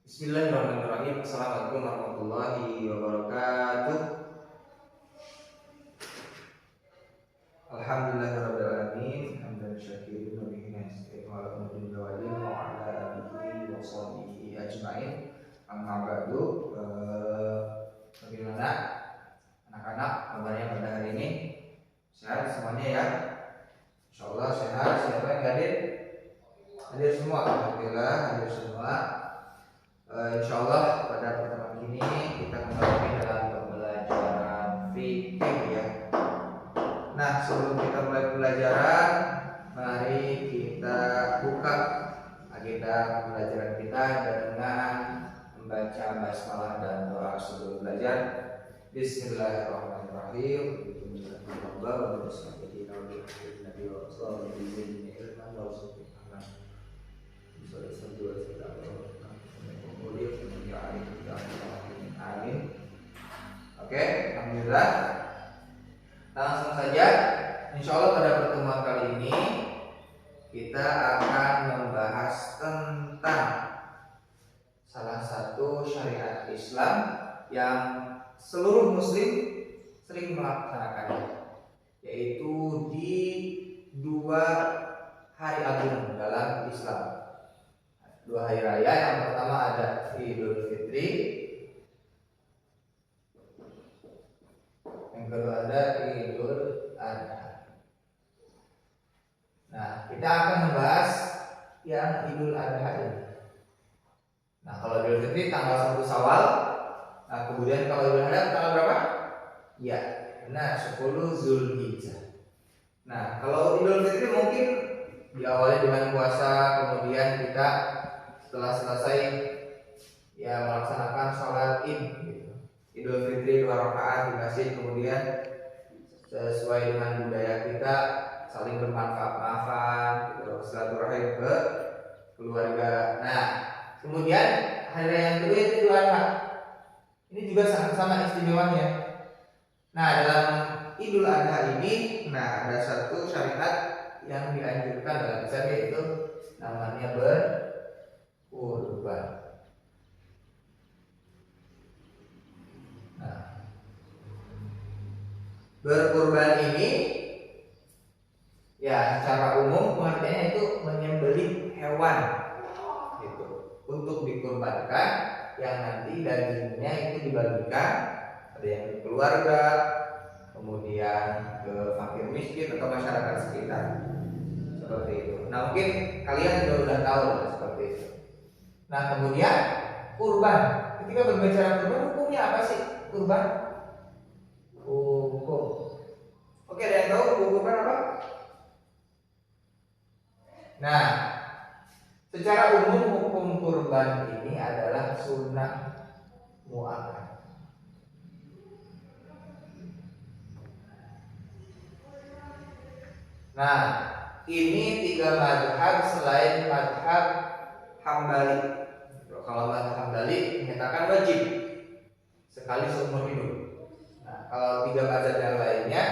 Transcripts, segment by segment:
Bismillahirrahmanirrahim. Assalamualaikum warahmatullahi wabarakatuh. Alhamdulillahirrahmanirrahim. Hamdan syakirin wa bihi nasta'in ala umuri dawalin wa ala alihi wa sahbihi ajma'in. Amma ba'du. Bagaimana anak-anak kabarnya pada hari ini? Sehat semuanya ya? Insyaallah sehat. Siapa yang hadir? Hadir semua. Alhamdulillah hadir semua. Insyaallah pada pertemuan ini kita kembali dalam pembelajaran fikih ya. Nah, sebelum kita mulai pembelajaran, mari kita buka agenda pembelajaran kita dengan membaca basmalah dan doa sebelum belajar. Bismillahirrahmanirrahim. Amin. Oke, alhamdulillah. Langsung saja. Insya Allah pada pertemuan kali ini kita akan membahas tentang salah satu syariat Islam yang seluruh muslim sering melaksanakannya, yaitu di dua hari agung dalam Islam. Dua hari raya, yang pertama ada Idul Fitri, yang kedua ada Idul Adha. Nah, kita akan membahas yang Idul Adha ini. Nah, kalau Idul Fitri tanggal 1 Syawal. Nah, kemudian kalau Idul Adha tanggal berapa? Ya, benar, 10 Zulhijjah. Nah, kalau Idul Fitri mungkin diawali dengan puasa, kemudian kita setelah selesai ya melaksanakan sholat Id gitu. Idul Fitri 2 rakaat di masjid, kemudian sesuai dengan budaya kita saling bermaaf-maafan gitu, silaturahim ke keluarga. Nah, kemudian hari raya yang kedua itu Idul Adha. Ini juga sama istimewanya. Nah, dalam Idul Adha ini, nah ada satu syariat yang dianjurkan dalam Islam, yaitu namanya berkurban. Nah, berkurban ini ya secara umum pengertiannya itu menyembelih hewan gitu untuk dikurbankan, yang nanti dagingnya itu dibagikan, ada yang ke keluarga, kemudian ke fakir miskin atau masyarakat sekitar, seperti itu. Nah, mungkin kalian juga udah tahu lah seperti itu. Nah, kemudian kurban. Ketika berbicara kurban, hukumnya apa sih kurban? Hukum. Oke, ada yang tahu hukum kurban apa? Nah, secara umum hukum kurban ini adalah sunnah muakkad. Nah, ini 3 mazhab selain mazhab Hambali. Kalau mazhab Hambali menyatakan wajib sekali seumur hidup. Nah, kalau 3 mazhab yang lainnya,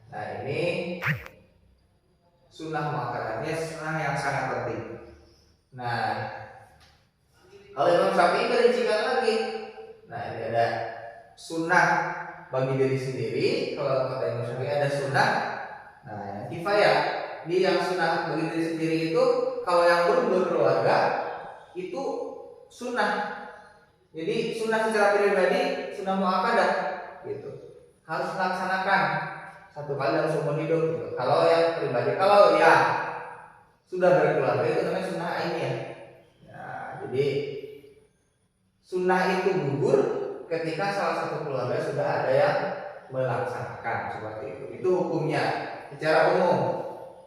nah ini sunnah muakkadannya sunnah yang sangat penting. Nah, kalau Imam Syafi'i merincikan lagi. Nah, ini ada sunnah bagi diri sendiri. Kalau kata Imam Syafi'i ada sunnah, nah yang kifayah. Di yang sunnah bagi diri sendiri itu, kalau yang berkeluarga itu sunnah. Jadi sunnah secara pribadi, sunnah muakkadah gitu, harus melaksanakan 1 kali dalam seumur hidup gitu. Kalau yang pribadi, kalau yang sudah berkeluarga itu namanya sunnah ainiyah. Nah, jadi sunnah itu gugur ketika salah satu keluarga sudah ada yang melaksanakan, seperti itu. Itu hukumnya secara umum.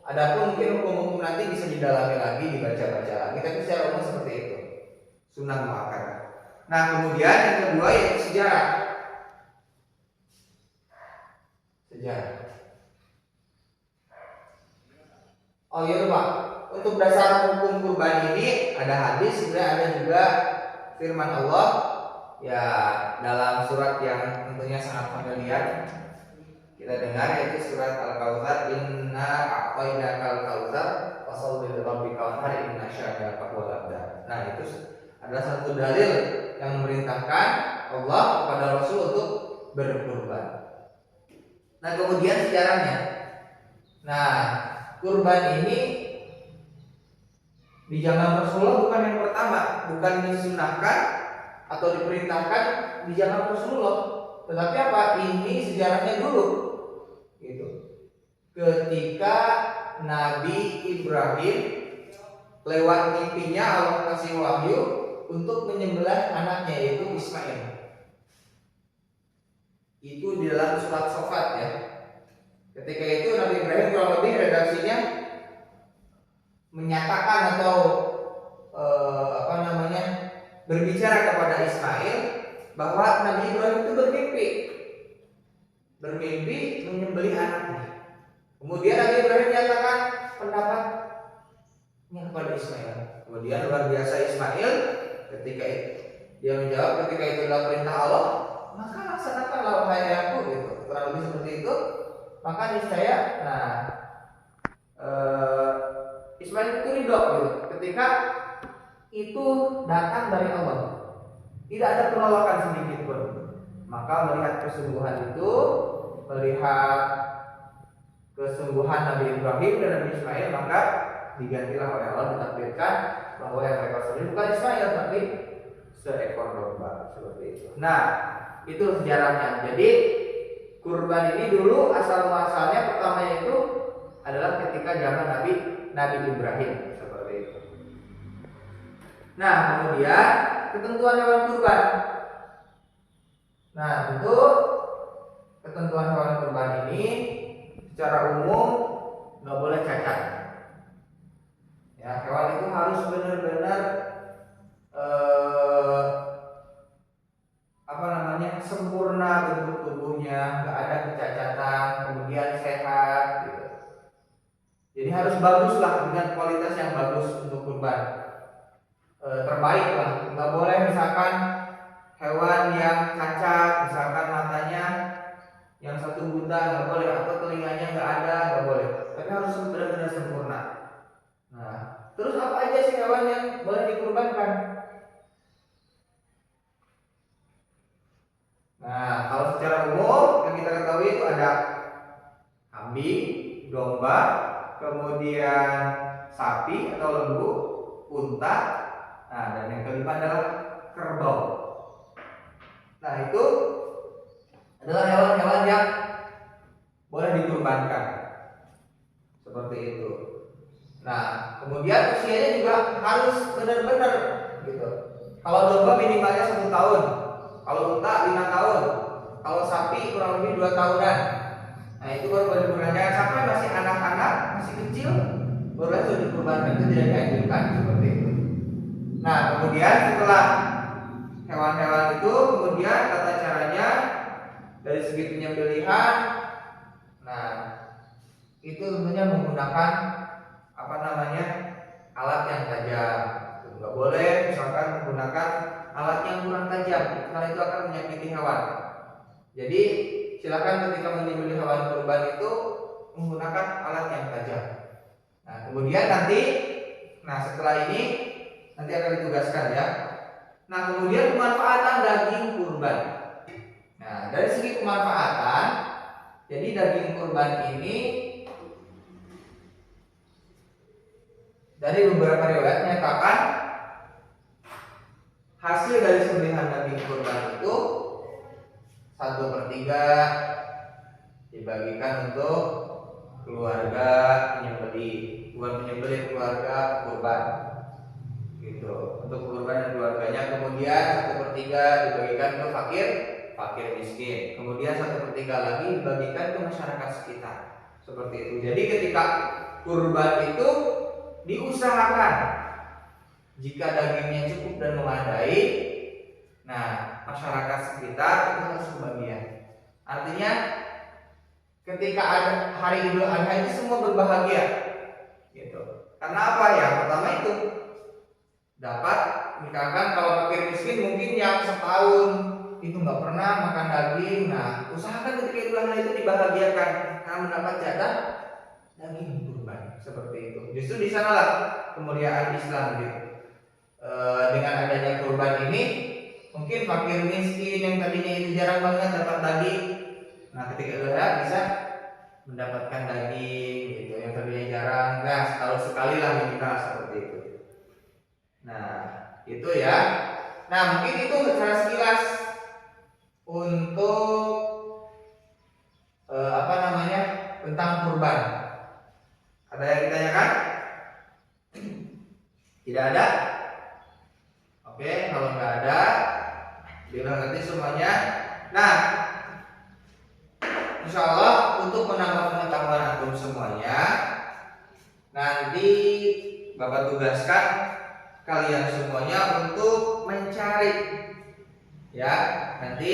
Adapun mungkin hukum-hukum nanti bisa didalami lagi, dibaca-baca lagi, tapi secara umum seperti itu, sunnah muakkadah. Nah, kemudian yang kedua yaitu sejarah. Oh iya Pak, untuk dasar hukum kurban ini ada hadis, sebenarnya ada juga firman Allah ya dalam surat yang tentunya sangat familiar kita dengar, yaitu surat Al-Kautsar, inna a'tainakal kautsar fasholli lirabbika wanhar inna syani'aka huwal abtar. Nah, itu Ada satu dalil yang memerintahkan Allah kepada Rasul untuk berkurban. Nah, kemudian sejarahnya. Nah, kurban ini di zaman Rasulullah bukan yang pertama, bukan disunahkan atau diperintahkan di zaman Rasulullah, tetapi apa? Ini sejarahnya dulu, gitu. Ketika Nabi Ibrahim lewat mimpinya Allah kasih wahyu untuk menyembelih anaknya yaitu Ismail. Itu di dalam surat Shofat ya. Ketika itu Nabi Ibrahim kurang lebih redaksinya menyatakan atau berbicara kepada Ismail bahwa Nabi Ibrahim itu bermimpi menyembelih anaknya. Kemudian Nabi Ibrahim menyatakan pendapatnya kepada Ismail. Kemudian luar biasa Ismail ketika itu dia menjawab, ketika itu adalah perintah Allah, maka laksanakanlah wahai ayahku, gitu. Kurang lebih seperti itu. Maka niscaya, Ismail itu ridho gitu. Ketika itu datang dari Allah, tidak ada penolakan sedikit pun. Maka melihat kesungguhan itu, melihat kesungguhan Nabi Ibrahim dan Nabi Ismail, maka digantilah oleh Allah, ditakdirkan bahwa yang mereka sendiri bukan Ismail tapi seekor domba, seperti itu. Nah, itu sejarahnya. Jadi kurban ini dulu asal muasalnya pertamanya itu adalah ketika zaman Nabi Ibrahim, seperti itu. Nah, kemudian ketentuan hewan kurban. Nah, tentu ketentuan hewan kurban ini secara umum nggak boleh cacat. Ya, hewan itu harus benar-benar sempurna bentuk tubuhnya, nggak ada kecacatan, kemudian sehat, gitu. Jadi harus bagus lah, dengan kualitas yang bagus untuk kurban. Terbaik lah, nggak boleh misalkan hewan yang cacat, misalkan matanya yang satu buta, nggak boleh, atau telinganya nggak ada, nggak boleh. Tapi harus benar-benar sempurna. Nah, terus apa aja sih hewan yang boleh dikurbankan? Nah, kalau secara umum yang kita ketahui itu ada kambing, domba, kemudian sapi atau lembu, unta. Nah, dan yang kelima adalah kerbau. Nah, itu adalah hewan-hewan yang boleh dikurbankan. Seperti itu. Nah, kemudian usianya juga harus benar-benar gitu. Kalau domba minimalnya 1 tahun, kalau unta 5 tahun, kalau sapi kurang lebih 2 tahunan. Nah, itu baru boleh dikurbankan. Jangan sampai masih anak-anak, masih kecil, baru itu dikurbankan, itu tidak dianjurkan, seperti itu. Nah, kemudian setelah hewan-hewan itu, kemudian tata caranya dari segi penyembelihan. Nah, itu tentunya menggunakan alat yang tajam. Nggak boleh misalkan menggunakan alat yang kurang tajam, karena itu akan menyakiti hewan. Jadi silakan ketika menyembelih hewan kurban itu menggunakan alat yang tajam. Nah, kemudian setelah ini nanti akan ditugaskan ya. Nah, kemudian pemanfaatan daging kurban. Nah, dari segi pemanfaatan, jadi daging kurban ini dari beberapa riwayat menyatakan hasil dari sembelihan daging kurban itu 1/3 dibagikan untuk keluarga penyembelih, bukan penyembelih, keluarga kurban, gitu. Untuk kurban dan keluarganya. Kemudian 1/3 dibagikan ke fakir miskin. Kemudian 1/3 lagi dibagikan ke masyarakat sekitar. Seperti itu. Jadi ketika kurban itu diusahakan jika dagingnya cukup dan memadai, nah masyarakat sekitar itu harus kebagian. Artinya ketika ada hari Idul Adha itu semua berbahagia, gitu. Karena apa ya? Pertama itu dapat, misalkan kalau fakir miskin mungkin yang setahun itu nggak pernah makan daging, nah usahakan ketika Idul Adha itu dibahagiakan karena mendapat jatah daging kurban, seperti itu. Justru di sanalah kemuliaan Islam gitu. dengan adanya kurban ini mungkin fakir miskin yang tadinya itu jarang banget dapat daging, nah ketika Idul Adha bisa mendapatkan daging gitu yang tadinya jarang, nah sekali sekali lah minimal seperti itu. Nah itu ya. Nah mungkin itu secara sekilas untuk tentang kurban. Ada yang ditanyakan? Tidak ada? Oke, kalau nggak ada, bilang nanti semuanya. Nah, insya Allah untuk menambah pengetahuan antum semuanya, nanti Bapak tugaskan kalian semuanya untuk mencari, ya. Nanti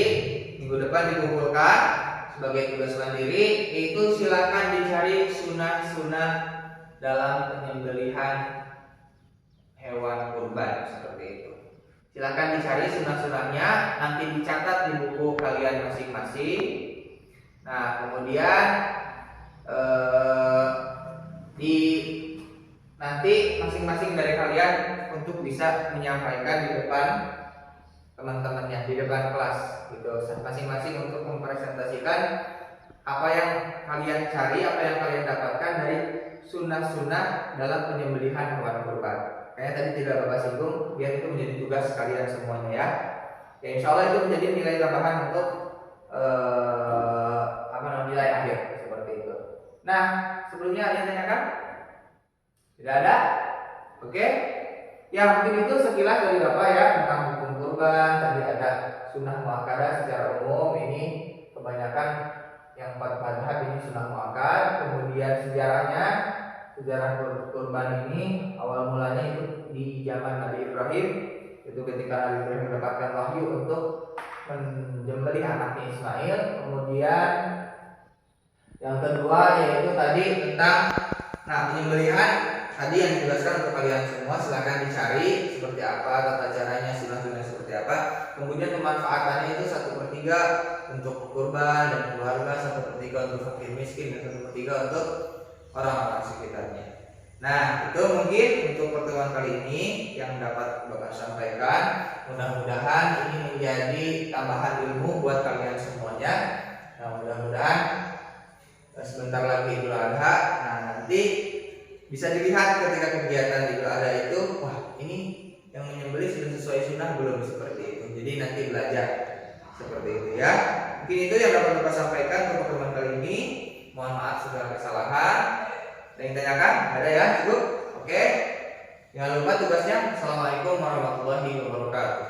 minggu depan dikumpulkan sebagai tugas mandiri, itu silakan dicari sunnah-sunnah dalam penyembelihan hewan kurban seperti itu. Silakan dicari sunnah-sunnahnya, nanti dicatat di buku kalian masing-masing. Nah, kemudian nanti masing-masing dari kalian untuk bisa menyampaikan di depan teman-temannya, di depan kelas gitu. Masing-masing untuk mempresentasikan apa yang kalian cari, apa yang kalian dapatkan dari sunnah-sunnah dalam penyembelihan hewan kurban. Kayaknya tadi tidak Bapak singgung, biar itu menjadi tugas kalian semuanya ya. Ya insya Allah itu menjadi nilai tambahan untuk nilai akhir seperti itu. Nah sebelumnya ada yang tanyakan? Tidak ada? Oke. Ya mungkin itu sekilas dari Bapak ya tentang hukum kurban. Tadi ada sunnah muakkadah secara umum, ini kebanyakan yang 4 mazhab ini sunnah muakkad. Kemudian sejarah kurban ini awal mulanya itu di zaman Nabi Ibrahim, itu ketika Nabi Ibrahim mendapatkan wahyu untuk menjembelih anaknya Ismail. Kemudian yang kedua yaitu tadi tentang penyembelihan tadi yang dijelaskan untuk kalian semua, silahkan dicari seperti apa tata caranya, sunnah-sunnah seperti apa. Kemudian pemanfaatannya itu 1/3 untuk kurban dan keluarga, 1/3 untuk fakir miskin, dan 1/3 untuk orang-orang sekitarnya. Nah itu mungkin untuk pertemuan kali ini yang dapat Bapak sampaikan. Mudah-mudahan ini menjadi tambahan ilmu buat kalian semuanya. Nah mudah-mudahan sebentar lagi Idul Adha, nah nanti bisa dilihat ketika kegiatan Idul Adha itu, wah ini yang menyembelih sudah sesuai sunnah belum, seperti itu. Jadi nanti belajar seperti itu ya. Mungkin itu yang dapat Bapak sampaikan untuk pertemuan kali ini. Mohon maaf segala kesalahan. Ada yang tanyakan? Ada ya? Cukup? Oke. Jangan lupa tugasnya. Assalamualaikum warahmatullahi wabarakatuh.